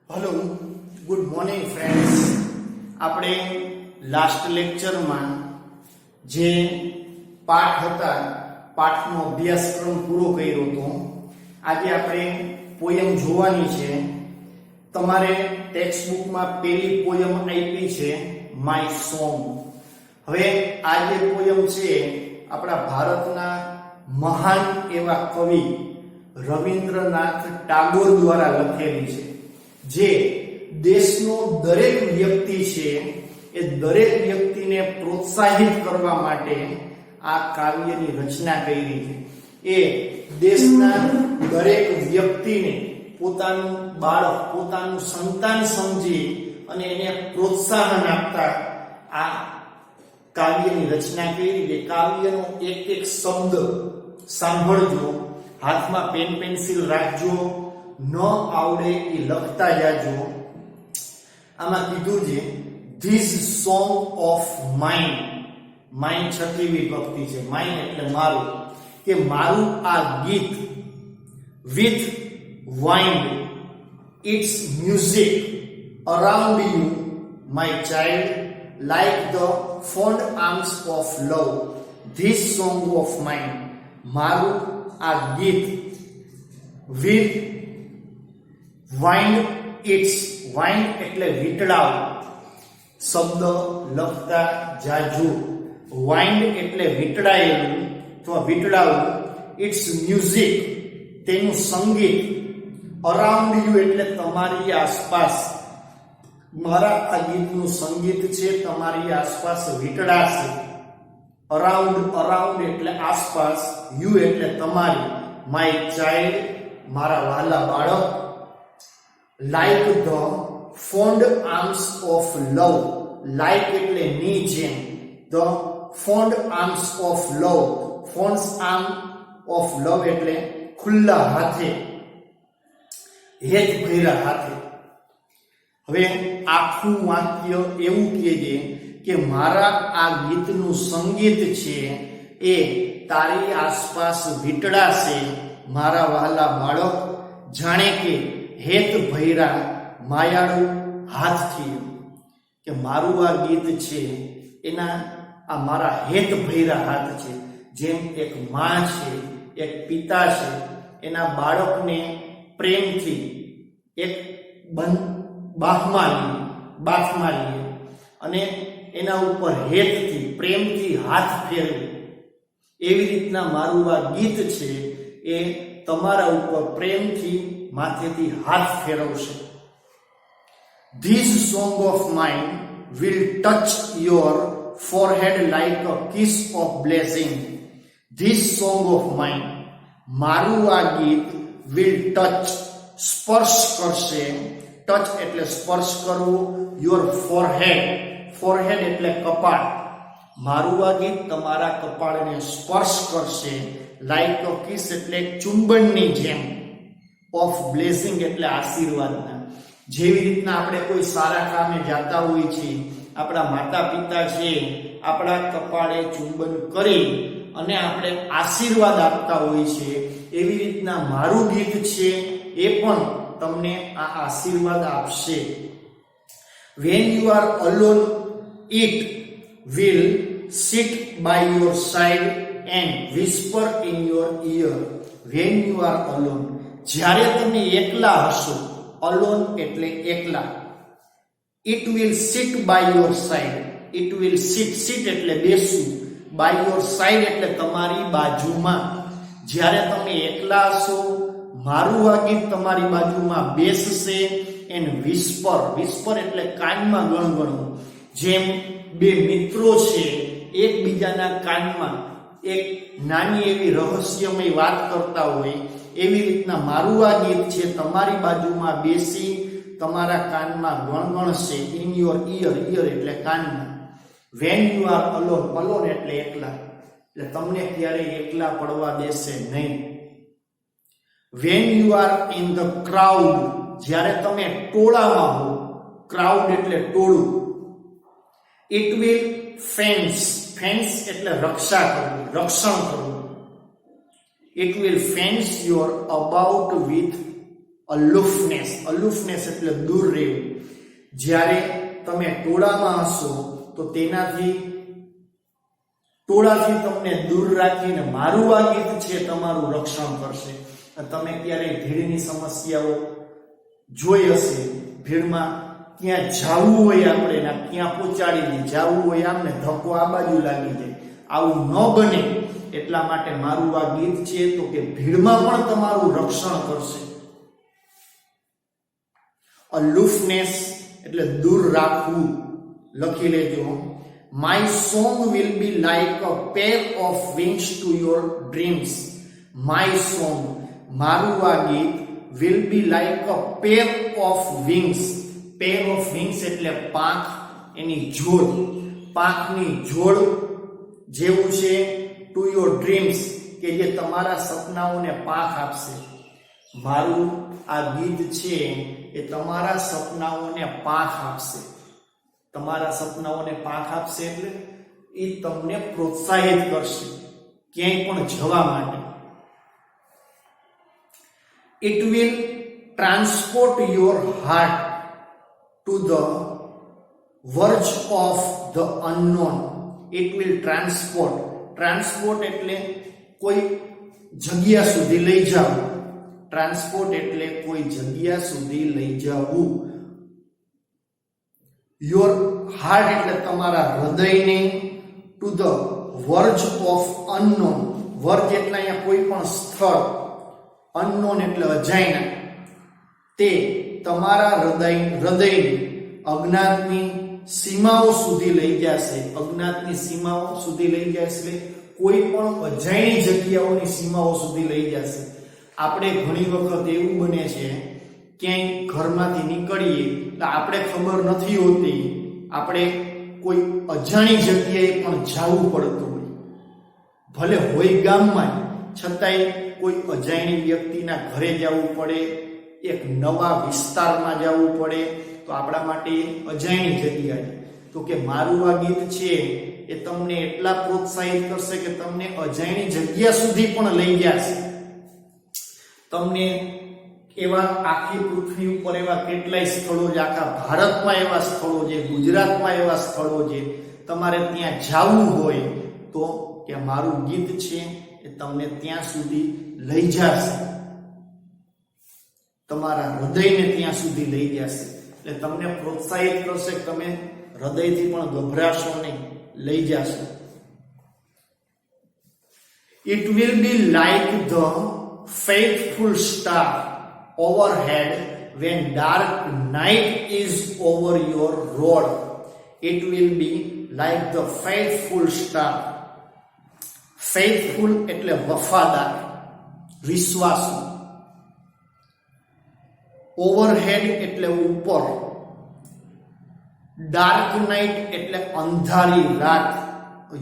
Hello, good morning friends. આપણે last લેક્ચરમાં જે પાઠ હતા પાઠનો અભ્યાસક્રમ પૂરો કર્યો હતો. આજે આપણે પોયમ જોવાની છે. તમારે ટેક્સ્ટબુકમાં પહેલી પોયમ આપી છે માય સોંગ. હવે આ જે પોયમ છે આપણા ભારતના મહાન એવા કવિ રવિન્દ્રનાથ ટાગોર દ્વારા લખેલી છે, જે દેશનો દરેક વ્યક્તિ છે એ દરેક વ્યક્તિને પ્રોત્સાહિત કરવા માટે આ કાવ્યની રચના કરી છે. એ દેશના દરેક વ્યક્તિને પોતાનું બાળક, પોતાનું સંતાન સમજી અને એને પ્રોત્સાહન આપતા આ કાવ્યની રચના કરી છે. કાવ્યનો એક એક શબ્દ સાંભળજો, હાથમાં પેન પેન્સિલ રાખજો, ન આવડે એ લખતા જાજો. આમાં કીધું છે this song of mind. Mind છઠ્ઠી વિભક્તિ છે. માઇન્ડ એટલે મારું, કે મારું આ ગીત with wind its music around you my child like the fond arms of love. This song of mind, મારું આ ગીત વિથ વાઇન્ડ ઇટ્સ, વાઇન્ડ એટલે વીટળાવ, શબ્દ લખતા જાજુ. વાઇન્ડ એટલે વીટળાયેલું અથવા વીટળાવું. ઇટ્સ મ્યુઝિક, તેનું સંગીત. અરાઉન્ડ યુ એટલે તમારી આસપાસ. મારા આ ગીતનું સંગીત છે તમારી આસપાસ વીટળાશે. અરાઉન્ડ, અરાઉન્ડ એટલે આસપાસ, યુ એટલે તમારી, માય ચાઇલ્ડ મારા વહાલા બાળક, like the fond arms of love. Like એટલે ની જેમ, the fond arms of love. Fonds arm of love એટલે ખુલ્લા હાથે, હેત ભર્યા હાથે. હવે આખું વાક્ય એવું કહે છે કે મારા આ ગીતનું સંગીત છે એ તારી આસપાસ વીટળાશે મારા વહાલા બાળક, જાણે કે હેત ભૈરા માયાળુ હાથથી. કે મારું આ ગીત છે એના આ મારા હેત ભૈરા હાથ છે. જેમ એક માં છે, એક પિતા છે, એના બાળકને પ્રેમથી એક બાફમાં લે અને એના ઉપર હેતથી, પ્રેમથી હાથ ફેરવે, એવી રીતના મારું આ ગીત છે એ તમારા ઉપર પ્રેમથી માથેથી હાથ ફેરવશે. This song of mine will touch your forehead like a kiss of blessing. This song of mine, મારું આ ગીત will touch, સ્પર્શ કરશે. ટચ એટલે સ્પર્શ કરવું. યોર ફોરહેડ, ફોરહેડ એટલે કપાળ. મારું આ ગીત તમારા કપાળને સ્પર્શ કરશે. લાઈક અ કિસ એટલે ચુંબનની જેમ. ઓફ બ્લેસિંગ એટલે આશીર્વાદના. જેવી રીતના આપણે કોઈ સારા કામે જતા હોય છે, આપણા માતા પિતા છે આપણા કપાળે ચુંબન કરી અને આપણે આશીર્વાદ આપતા હોય છે, એવી રીતના મારું ગીત છે એ પણ તમને આ આશીર્વાદ આપશે. when you are alone it will sit by your side and whisper in your ear. when you are alone, જ્યારે તમે એકલા હશો, alone એટલે એકલા, it will sit by your side. it will sit, sit એટલે બેસવું, by your side એટલે તમારી બાજુમાં. જ્યારે તમે એકલા હશો મારું આ ગીત તમારી બાજુમાં બેસશે. એન્ડ વિસ્પર, વિસ્પર એટલે કાનમાં ગણગણવું. જેમ બે મિત્રો છે એકબીજાના કાનમાં એક નાની એવી રહસ્યમય વાત કરતા હોય, એવી રીતના મારું આ ગીત છે તમારી બાજુમાં બેસી તમારા કાનમાં ગણગણશે. ઇન યોર ઇયર, ઇયર એટલે કાનમાં. When you are alone, alone એટલે એકલા, એટલે તમને ક્યારેય એકલા પડવા દેશે નહીં. When you are in the crowd, જ્યારે તમે ટોળામાં હો, ક્રાઉડ એટલે ટોળું. ઇટ વિલ ફેન્સ, ફેન્સ એટલે રક્ષા કરવું, રક્ષણ કરવું. It will fence your about with અલુફનેસ એટલે દૂર રહેવું. જ્યારે તમે ટોળામાં હશો તો ટોળાથી તમને દૂર રાખીને મારું આ ગીત છે તમારું રક્ષણ કરશે. તમે ક્યારેય ભીડની સમસ્યાઓ જોઈ હશે. ભીડમાં ક્યાં જવું હોય આપણે ને ક્યાં પહોંચાડી દે, જવું હોય આમને ધક્કો આ બાજુ લાગી જાય. આવું ન બને એટલા માટે મારું આ ગીત છે તો કે ભીડમાં પણ તમારું રક્ષણ કરશે. અલુફનેસ એટલે દૂર રાખવું. લખી લેજો. My song will be like a pair of wings to your dreams. My song, મારું આ ગીત will be like a pair of wings. Pair of wings એટલે પાંખ, એની જોડ, પાંખની જોડ જેવું છે. to your dreams કે જે તમારા સપનાઓને પાંખ આપશે. મારું આ ગીત છે એ તમારા સપનાઓને પાંખ આપશે. તમારા સપનાઓને પાંખ આપશે એટલે એ તમને પ્રોત્સાહિત કરશે ક્યાંય પણ જવા માટે. It will transport your heart to the verge of the unknown. It will transport એટલે કોઈ જગ્યા સુધી લઈ જવું. ટ્રાન્સપોર્ટ એટલે કોઈ જગ્યા સુધી લઈ જવું. યોર હાર્ટ એટલે તમારા હૃદયને, to the verge of unknown. Verge એટલે અહીંયા કોઈ પણ સ્થળ, અનનોન એટલે અજાયના, તે તમારા હૃદયને અજ્ઞાતની સીમાઓ સુધી લઈ જશે. અજ્ઞાતની સીમાઓ સુધી લઈ જશે, કોઈ પણ અજાણી જગ્યાઓની સીમાઓ સુધી લઈ જશે. આપણે ઘણી વખત એવું બને છે ક્યાંય ઘરમાંથી નીકળીએ તો આપણે ખબર નથી હોતી, આપણે કોઈ અજાણી જગ્યાએ પણ જવું પડતું હોય. ભલે હોય ગામમાં, છતાંય કોઈ અજાણી વ્યક્તિના ઘરે જવું પડે, એક નવા વિસ્તારમાં જવું પડે તો આપણા માટે અજાણી જગ્યા છે. તો કે મારું આ ગીત છે એ તમને એટલા પ્રોત્સાહિત કરશે કે તમને અજાણી જગ્યા સુધી પણ લઈ જશે. તમને એવા આખી પૃથ્વી ઉપર એવા કેટલાય સ્થળો છે, આખા ભારતમાં એવા સ્થળો છે, ગુજરાતમાં એવા સ્થળો છે, તમારે ત્યાં જવું હોય તો કે મારું ગીત છે એ તમને ત્યાં સુધી લઈ જશે. તમારા હૃદયને ત્યાં સુધી લઈ જશે. એટલે તમને પ્રોત્સાહિત કરશે કે તમે હૃદયથી પણ ગભરાશો નહીં, લઈ જશો. It will be like the faithful star overhead when dark night is over your road. It will be like the faithful star. Faithful એટલે વફાદાર, વિશ્વાસુ. Overhead એટલે ઉપર. Dark night એટલે અંધારી રાત.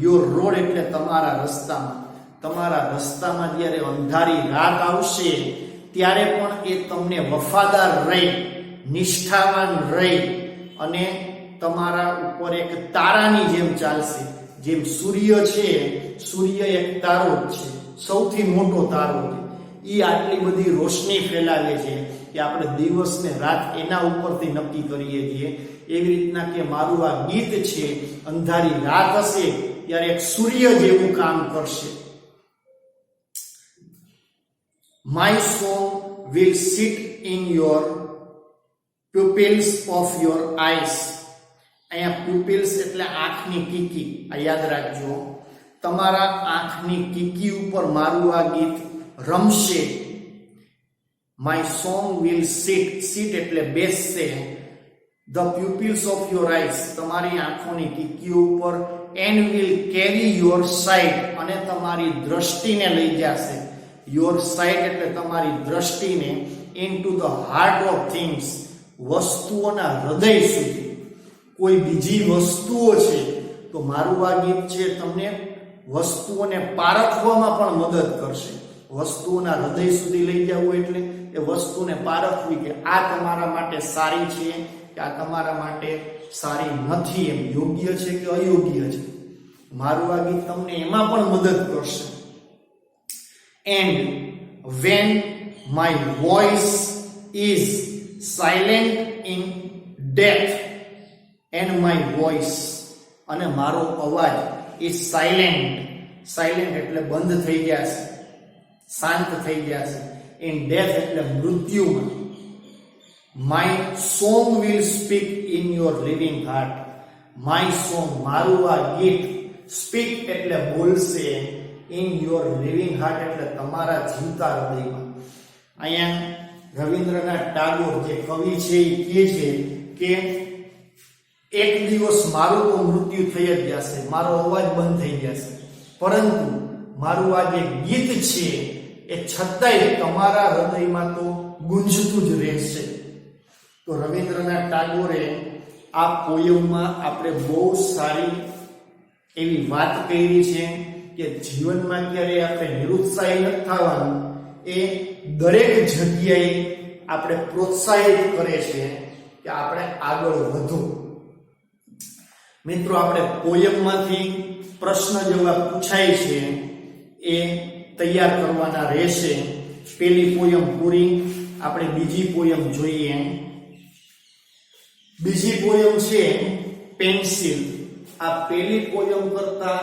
Your road એટલે તમારા રસ્તામાં. તમારા રસ્તામાં જ્યારે અંધારી રાત આવશે ત્યારે પણ એ તમને વફાદાર રહી, નિષ્ઠાવાન રહી અને તમારા ઉપર એક તારાની જેમ ચાલશે. જેમ સૂર્ય છે, સૂર્ય એક તારો જ છે, સૌથી મોટો તારો છે. એ આટલી બધી રોશની ફેલાવે છે કે આપણે દિવસ ને રાત એના ઉપરથી નક્કી કરીએ છીએ. એવી રીતના કે મારું આ ગીત છે, અંધારી રાત હશે ત્યારે એક સૂર્ય જેવું કામ કરશે. My song will sit in your pupils of your eyes. અહીંયા pupils એટલે આંખની કીકી. આ યાદ રાખજો, તમારા આંખની કીકી ઉપર મારું આ ગીત રમશે. My song will sit એટલે બેસશે. The pupils of your eyes, તમારી આંખોની કીકી ઉપર, and will carry your sight, અને તમારી દ્રષ્ટિને લઈ જશે. Your sight એટલે તમારી દ્રષ્ટિને into the heart of things, વસ્તુઓના હૃદય સુધી. કોઈ બીજી વસ્તુઓ છે તો મારું આ ગીત છે તમને વસ્તુઓને પારખવામાં પણ મદદ કરશે. વસ્તુઓના હૃદય સુધી લઈ જવું એટલે એ વસ્તુને પારખવી કે આ તમારા માટે સારી છે કે આ તમારા માટે સારી નથી, એમ યોગ્ય છે કે અયોગ્ય છે. મારું આ ગીત તમને એમાં પણ મદદ કરશે. And when my voice is silent in death and my voice, અને મારો અવાજ is silent એટલે બંધ થઈ ગયા છે, શાંત થઈ ગયા છે. in death એટલે મૃત્યુમાં. my song will speak in your living heart. my song મારું આ ગીત, speak એટલે બોલશે, in your living heart એટલે તમારા જીવતા હૃદયમાં. અહીંયા રવિન્દ્રનાથ ટાગોર જે કવિ છે એ કહે છે કે એક દિવસ મારું તો મૃત્યુ થઈ જ જશે, મારો અવાજ બંધ થઈ જશે, પરંતુ મારું આ જે ગીત છે એ છતાંય તમારા હૃદયમાં તો ગુંજતું જ રહેશે. તો રવિન્દ્રનાથ ટાગોરે આ પોયમમાં આપણે બહુ સારી એવી વાત કરી છે કે જીવનમાં ક્યારે આપણે નિરુત્સાહી નથી થવાનું, એ દરેક જગ્યાએ આપણે પ્રોત્સાહિત કરે છે કે આપણે આગળ વધો. મિત્રો, આપણે પોયમમાંથી પ્રશ્ન જવાબ પૂછાય છે એ તૈયાર કરવાના રહેશે. પહેલી પોયમ પૂરી, આપણે બીજી પોયમ જોઈએ. બીજી પોયમ છે પેન્સિલ. આ પહેલી પોયમ કરતા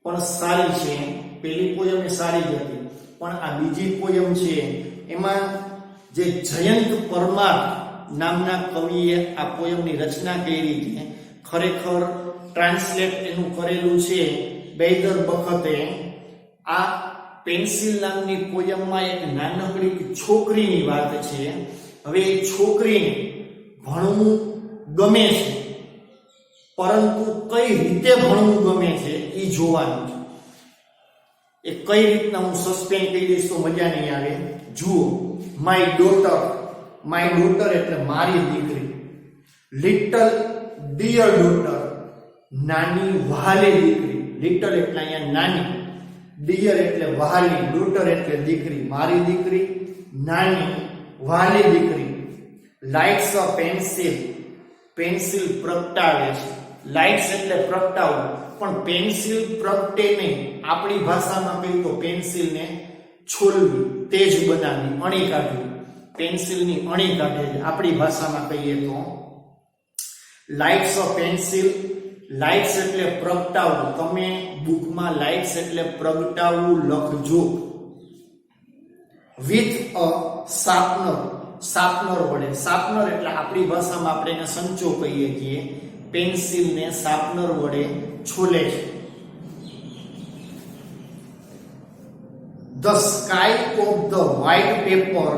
પણ સારી છે. પહેલી પોયમ એ સારી જ હતી, પણ આ બીજી પોયમ છે એમાં જે જયંત પરમાર નામના કવિએ આ પોયમની રચના કરી છે. ખરેખર ટ્રાન્સલેટ એનું કરેલું છે બૈદર બખતે. આ પેન્સિલ નામની પોયમમાં એક નાનકડી છોકરીની વાત છે. હવે એ છોકરીને ભણવું ગમે છે, પરંતુ કઈ રીતે ભણવું ગમે છે એ જોવાનું છે. એ કઈ રીતના હું સસ્પેન્ડ કરી દઈશ તો મજા નહીં આવે. જુઓ, માય ડોટર એટલે મારી દીકરી, લિટલ ડિયર ડોટર નાની વહાલી દીકરી, લિટલ એટલે અહીંયા નાની, ડિયર એટલે વહાલી, ડોટર એટલે દીકરી, મારી દીકરી, નાની વહાલી દીકરી. લાઇટ્સ અ પેન્સિલ, પેન્સિલ પ્રગટાવે છે. લાઇટ્સ એટલે પ્રગટાવવું, પણ પેન્સિલ પ્રગટે નહીં. આપણી ભાષામાં કહીએ તો પેન્સિલને છોલવી, તેજ બનાવવી, અણી કાઢવી, પેન્સિલની અણી કાઢે છે આપણી ભાષામાં કહીએ તો. લાઇટ્સ ઓફ પેન્સિલ, લાઇટ્સ એટલે પ્રગટાવવું. તમે બુકમાં લાઇટ્સ એટલે પ્રગટાવવું લખજો. વિથ અ શાર્પનર, શાર્પનર વડે. શાર્પનર એટલે આપણી ભાષામાં આપણે એને સંચો કહીએ છીએ. પેન્સિલને શાર્પનર વડે છોલે છે. The sky of the white paper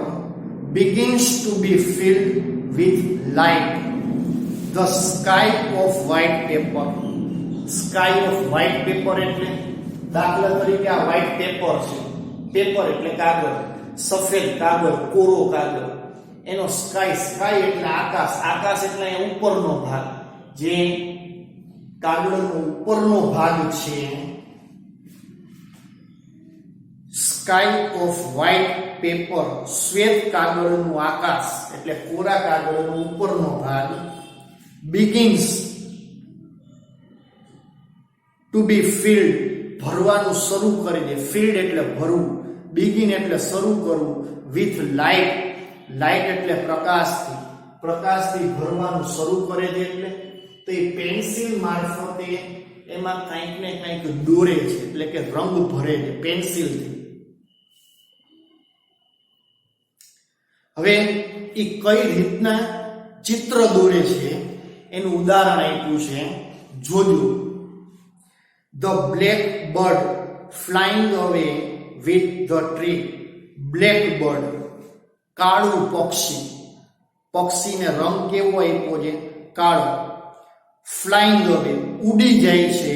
begins to be filled with light. The sky of white paper. Sky of white paper એટલે દાખલા તરીકે આ white paper છે. પેપર એટલે કાગળ, સફેદ કાગળ, કોરો કાગળ. એનો સ્કાય, સ્કાય એટલે આકાશ, આકાશ એટલે ઉપરનો ભાગ, જે કાગળનો ઉપરનો ભાગ છે. સ્કાય ઓફ વ્હાઇટ પેપર, શ્વેત કાગળનું આકાશ એટલે કોરા કાગળનો ઉપરનો ભાગ. બિગિન્સ ટુ બી ફિલ્ડ, ભરવાનું શરૂ કરી દે. ફિલ્ડ એટલે ભરવું, બિગિન એટલે શરૂ કરવું. વિથ લાઇટ, લાઇટ એટલે પ્રકાશથી, પ્રકાશથી ભરવાનું શરૂ કરે છે. એટલે તો એ પેન્સિલ મારફતે એમાં કંઈક ને કંઈક દોરે છે, એટલે કે રંગ ભરે છે પેન્સિલથી. હવે એ કઈ રીતના ચિત્ર દોરે છે એનું ઉદાહરણ આપ્યું છે, જોજો. ધ બ્લેક બર્ડ ફ્લાઇંગ અવે with the tree. Black bird, કાળું પક્ષી. પક્ષીને રંગ કેવો આપ્યો છે? કાળો. ફ્લાઇંગ અવે, ઉડી જાય છે.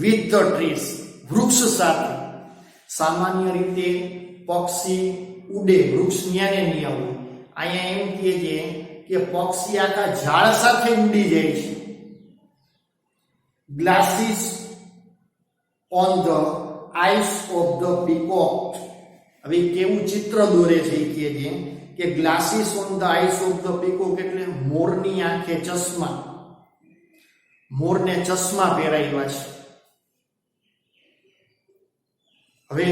વિથ ધ ટ્રીઝ, વૃક્ષ સાથે. સામાન્ય રીતે પક્ષી ઉડે, વૃક્ષ ન્યાને નહીં આવું. અહીંયા એમ કહે છે કે પક્ષી આખા ઝાડ સાથે ઉડી જાય છે. Glasses on the ice of the peacock. હવે કેવું ચિત્ર દોરે છે એ કહે છે કે glasses on the ice of the peacock એટલે મોરની આંખે ચશ્મા. મોરને ચશ્મા પહેરાવ્યા છે. હવે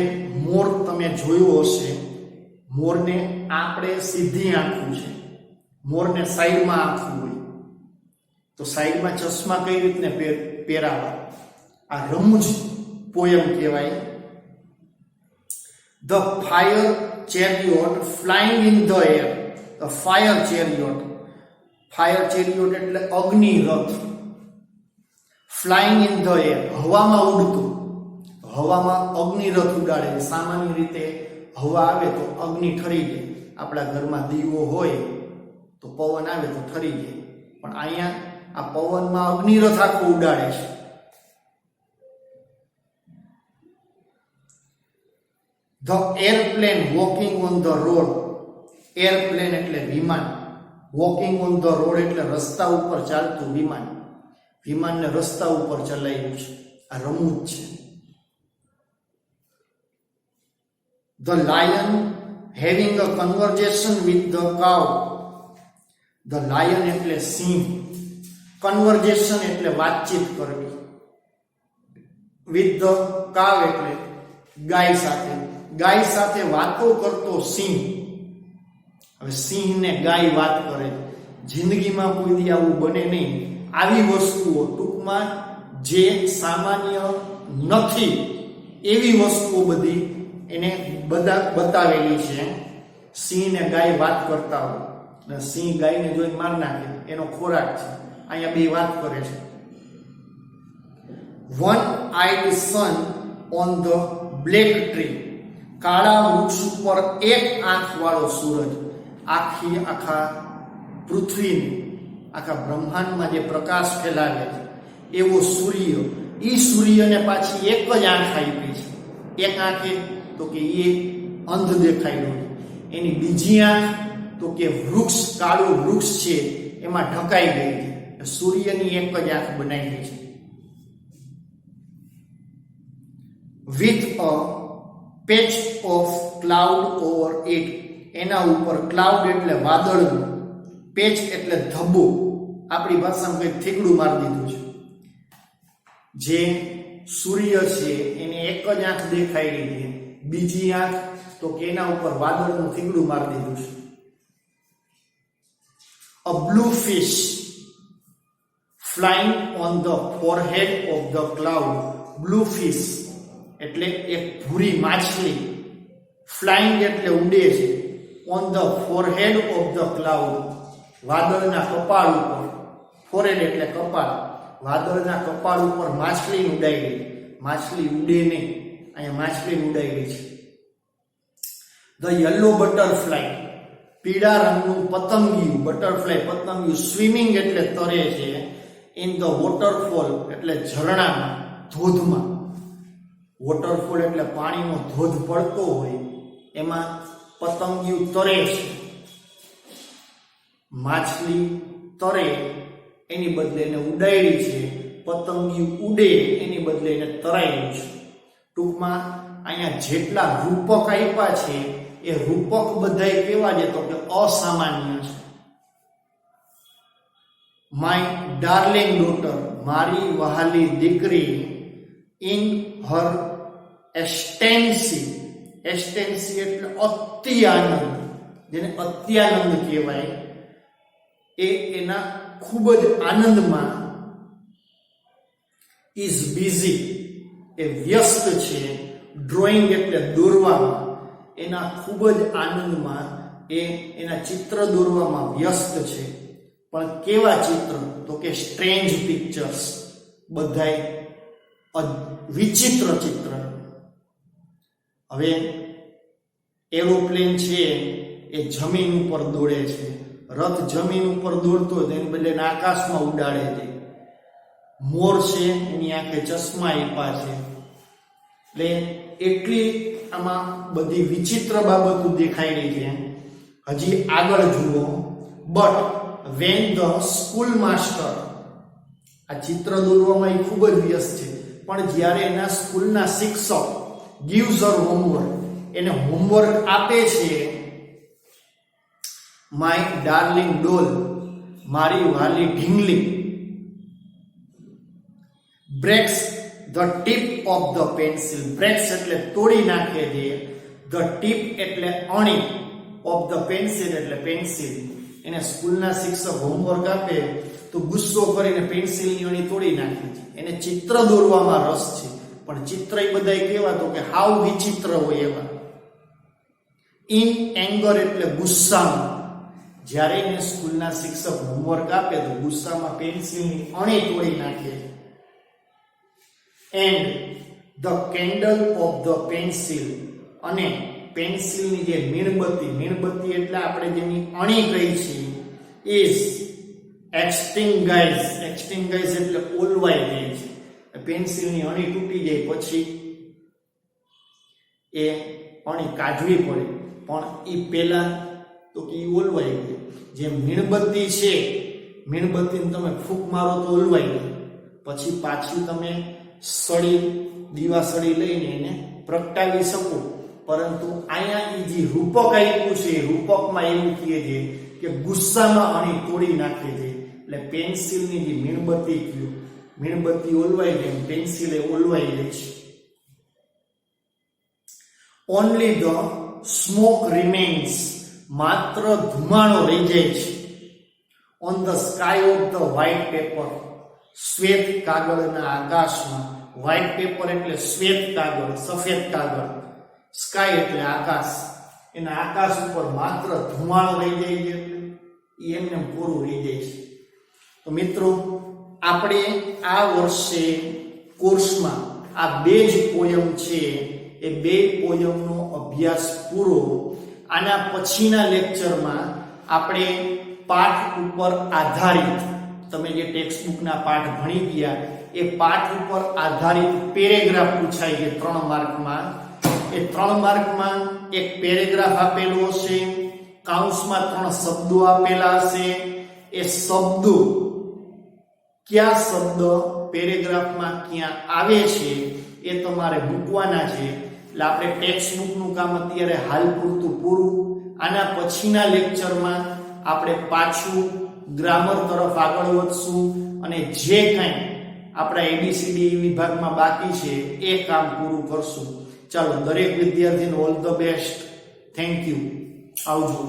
મોર તમે જોયો હશે, મોરને આપણે સીધી આંખું છે, મોરને સાઈડમાં આંખું હોય તો સાઈડમાં ચશ્મા કઈ રીતને પહેરાવા, આ રમૂજ પોયમ કહેવાય. The fire ચેરિયોટ flying in the air. The fire ચેરિયોટ, fire ચેરિયોટ એટલે અગ્નિ રથ. ફ્લાઇંગ ઇન ધ એર, હવામાં ઉડતું, હવામાં અગ્નિ રથ ઉડાડે. સામાન્ય રીતે હવા આવે તો અગ્નિ ઠરી જાય. આપણા ઘરમાં દીવો હોય તો પવન આવે તો ઠરી જાય, પણ અહીંયા આ પવનમાં અગ્નિરથ આખો ઉડાડે છે. The airplane walking on the road. Airplane એટલે વિમાન, વોકિંગ ઓન ધ રોડ એટલે રસ્તા ઉપર ચાલતું વિમાન. વિમાનને રસ્તા ઉપર ચલાવ્યું છે, આ રમૂજ છે. The lion having a conversion with the cow. The lion એટલે સિંહ, કન્વર્ઝેશન એટલે વાતચીત કરવી, વિથ ધ કાવ એટલે ગાય સાથે, ગાય સાથે વાતો કરતો સિંહ. હવે સિંહને ગાય વાત કરે, જિંદગીમાં કોઈ દી આવું બને નહીં. આવી વસ્તુઓ ટૂંકમાં જે સામાન્ય નથી એવી વસ્તુઓ બધી એને બધા બતાવેલી છે. સિંહને ગાય વાત કરતા હોય અને સિંહ ગાયને જોઈને માર નાખે, એનો ખોરાક છે. અહીંયા બે વાત કરે છે. One eyed sun on the black tree. કાળા વૃક્ષ ઉપર એક આંખ વાળો સૂરજ. આખા પૃથ્વીને, આખા બ્રહ્માંડમાં જે પ્રકાશ ફેલાવે છે એવો સૂર્ય. એ સૂર્યને પાછી એક જ આંખ આપી છે. એક આંખે તો કે એ અંધ દેખાયેલો છે, એની બીજી આંખ તો કે વૃક્ષ, કાળું વૃક્ષ છે એમાં ઢકાઈ ગઈ છે. સૂર્યની એક જ આંખ બનાવી છે. With a patch of cloud over it. એના ઉપર ક્લાઉડ એટલે વાદળનું, પેચ એટલે ધબ્બો. આપણી ભાષામાં કંઈક થીકડું મારી દીધું છે. જે સૂર્ય છે એને એક જ આંખ દેખાઈ રહી છે, બીજી આંખ તો કે એના ઉપર વાદળનું થીકડું મારી દીધું છે. A blue fish flying on the forehead of the cloud. Blue fish એટલે એક ભૂરી માછલી, ફ્લાઇંગ એટલે ઉડે છે, on the forehead of the cloud વાદળના કપાળ ઉપર. ફોરહેડ એટલે કપાળ, વાદળના કપાળ ઉપર માછલી ઉડાઈ ગઈ. માછલી ઉડે નહીં, અહીંયા માછલી ઉડાઈ ગઈ છે. ધ યલો બટરફ્લાય, પીળા રંગનું પતંગિયું. બટરફ્લાય પતંગિયું. સ્વિમિંગ એટલે તરે છે, ઇન ધ વોટરફોલ એટલે ઝરણામાં, ધોધમાં. વોટરફોલ એટલે પાણીનો ધોધ પડતો હોય એમાં પતંગિયું તરે છે. માછલી તરે એની બદલે એને ઉડાડી છે, પતંગિયું ઉડે એની બદલે એને તરાયું છે. ટૂંકમાં અહીંયા જેટલા રૂપક આપ્યા છે એ રૂપક બધાય કેવા છે તો કે અસામાન્ય છે. માય ડાર્લિંગ ડોટર, મારી વહાલી દીકરી, ઇન હર એસ્ટેન્સી. એસ્ટેન્સી એટલે અતિ આનંદ, જેને અત્યાનંદ કહેવાય. એ એના ખૂબ જ આનંદમાં. ઇઝ બિઝી, એ વ્યસ્ત છે. ડ્રોઈંગ એટલે દોરવામાં, એના ખૂબ જ આનંદમાં એ એના ચિત્ર દોરવામાં વ્યસ્ત છે. પણ કેવા ચિત્ર તો કે સ્ટ્રેન્જ પિક્ચર્સ, બધાય વિચિત્ર ચિત્ર. હવે એરોપ્લેન છે એ જમીન ઉપર દોડે છે, રથ જમીન ઉપર દોડતો હોય તેની બદલે આકાશમાં ઉડાડે છે. મોર છે એની આંખે ચશ્મા આપ્યા છે. એટલે એટલી આમાં બધી વિચિત્ર બાબતો દેખાઈ રહી છે. હજી આગળ જુઓ. But when the school master, આ ચિત્ર દોરવામાં એ ખૂબ જ વ્યસ્ત છે, પણ જ્યારે એના સ્કૂલના શિક્ષક gives her homework, એને હોમવર્ક આપે છે. માય ડાર્લિંગ ડોલ, મારી વાલી ઢીંગલી, breaks the tip of the pencil. Breaks એટલે તોડી નાખે છે. ધ ટીપ એટલે અણી, ઓફ ધ પેન્સિલ એટલે પેન્સિલ. એને સ્કૂલના શિક્ષક હોમવર્ક આપે તો ગુસ્સો કરીને પેન્સિલની અણી તોડી નાખે છે. એને ચિત્ર દોરવામાં રસ છે, પણ ચિત્ર એ બધાય કેવા તો કે હાવ વિચિત્ર હોય એવા. ઇન એંગર એટલે ગુસ્સામાં. જ્યારે એને સ્કૂલના શિક્ષક હોમવર્ક આપે તો ગુસ્સામાં પેન્સિલની અણી તોડી નાખે. And the candle of the pencil, અને પેન્સિલની જે મીણબત્તી એટલે આપણે જેની અણી કહી છે, ઇઝ એક્સટિંગાઇઝ એટલે ઓલવાઈ ગઈ છે. પેન્સિલની અણી તૂટી જાય પછી એ અણી કાઢવી પડે, પણ એ પહેલા તો કે ઓલવાઈ ગઈ. જેમ મીણબત્તી છે, મીણબત્તીને તમે ફૂંક મારો તો ઓલવાઈ ગઈ, પછી પાછી તમે દીવાસળી લઈને એને પ્રગટાવી શકો. પરંતુ અહીંયા એ જે રૂપક આપ્યું છે, રૂપકમાં એવું કહે છે કે ગુસ્સામાં અણી તોડી નાખે છે. એટલે પેન્સિલની જે મીણબત્તી ઓલવાઈ ગઈ, પેન્સિલે ઓલવાઈ ગઈ છે. ઓનલી ધ સ્મોક રિમેન્સ, માત્ર ધુમાડો રહી જાય છે. On the sky of the white paper, શ્વેત કાગળના આકાશમાં. વ્હાઇટ પેપર એટલે શ્વેત કાગળ, સફેદ કાગળ. સ્કાય એટલે આકાશ, એના આકાશ ઉપર માત્ર ધુમાડો રહી જાય છે, એટલે એમને પૂરું રહી જાય છે. તો મિત્રો, આપણે આ વર્ષે કોર્સમાં આ બે જ પોયમ છે, એ બે પોયમનો અભ્યાસ પૂરો. આના પછીના લેક્ચરમાં આપણે પાઠ ઉપર આધારિત, તમે જે ટેક્સ્ટ બુકના પાઠ ભણી ગયા એ પાઠ ઉપર આધારિત પેરેગ્રાફ પૂછાય છે 3 માર્કમાં. એ 3 માર્કમાં એક પેરેગ્રાફ આપેલો હશે, કાઉન્સમાં 3 શબ્દો આપેલા હશે. એ શબ્દો, કયા શબ્દ પેરેગ્રાફમાં ક્યાં આવે છે એ તમારે મૂકવાના છે. એટલે આપણે ટેક્સ્ટ બુકનું કામ અત્યારે હાલ પૂરતું પૂરું. આના પછીના લેક્ચરમાં આપણે પાછું ગ્રામર તરફ આગળ વધશું અને જે કંઈ આપણા ABCD વિભાગમાં બાકી છે એ કામ પૂરું કરશું. ચાલો, દરેક વિદ્યાર્થીને all the best. Thank you. આવજો.